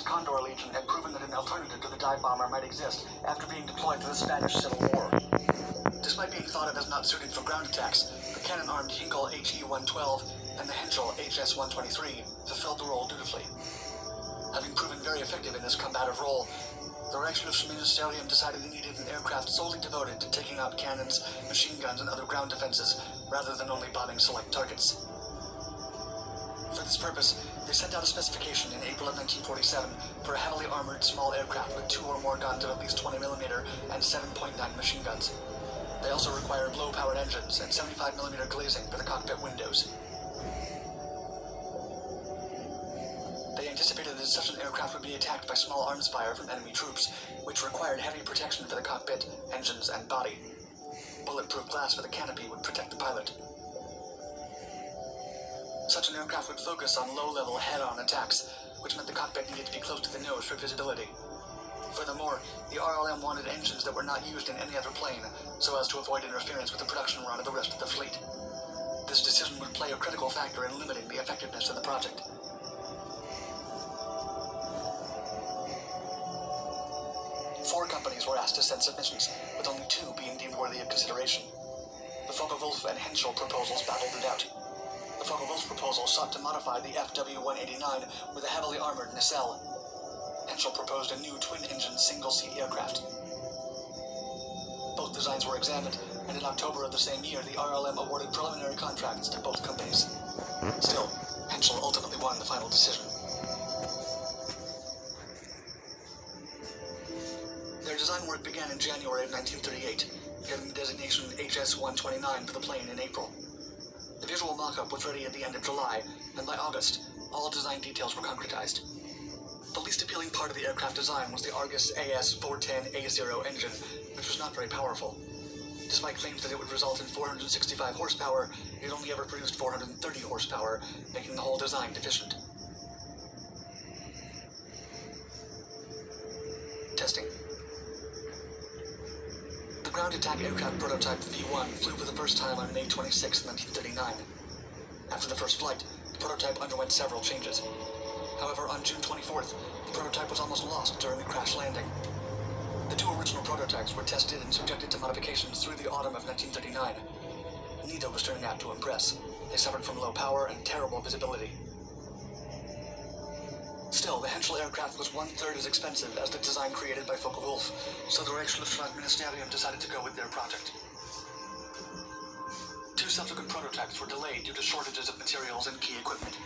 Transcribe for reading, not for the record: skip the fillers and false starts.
Germany's Condor Legion had proven that an alternative to the dive bomber might exist after being deployed to the Spanish Civil War. Despite being thought of as not suited for ground attacks, the cannon-armed Hinkle HE-112 and the Henschel HS-123 fulfilled the role dutifully. Having proven very effective in this combative role, the Reichsluftministerium decided it needed an aircraft solely devoted to taking out cannons, machine guns, and other ground defenses, rather than only bombing select targets. For this purpose, they sent out a specification in April of 1947 for a heavily armored small aircraft with 2 or more guns of at least 20mm and 7.9 machine guns. They also required low-powered engines and 75mm glazing for the cockpit windows. They anticipated that such an aircraft would be attacked by small arms fire from enemy troops, which required heavy protection for the cockpit, engines, and body. Bulletproof glass for the canopy would protect the pilot. Such an aircraft would focus on low-level head-on attacks, which meant the cockpit needed to be close to the nose for visibility. Furthermore, the RLM wanted engines that were not used in any other plane, so as to avoid interference with the production run of the rest of the fleet. This decision would play a critical factor in limiting the effectiveness of the project. Four companies were asked to send submissions, with only 2 being deemed worthy of consideration. The Focke-Wulf and Henschel proposals battled it out. The Focke-Wulf proposal sought to modify the FW-189 with a heavily armored nacelle. Henschel proposed a new twin-engine single-seat aircraft. Both designs were examined, and in October of the same year, the RLM awarded preliminary contracts to both companies. Still, Henschel ultimately won the final decision. Their design work began in January of 1938, getting the designation HS-129 for the plane in April. The visual mock-up was ready at the end of July, and by August, all design details were concretized. The least appealing part of the aircraft design was the Argus AS-410A0 engine, which was not very powerful. Despite claims that it would result in 465 horsepower, it only ever produced 430 horsepower, making the whole design deficient. Testing. The ground attack aircraft prototype V-1 flew for the first time on May 26, 1939. After the first flight, the prototype underwent several changes. However, on June 24th, the prototype was almost lost during a crash landing. The 2 original prototypes were tested and subjected to modifications through the autumn of 1939. Neither was turning out to impress. They suffered from low power and terrible visibility. Still, the Henschel aircraft was 1/3 as expensive as the design created by Focke-Wulf, so the Reichsluftministerium decided to go with their project. 2 subsequent prototypes were delayed due to shortages of materials and key equipment.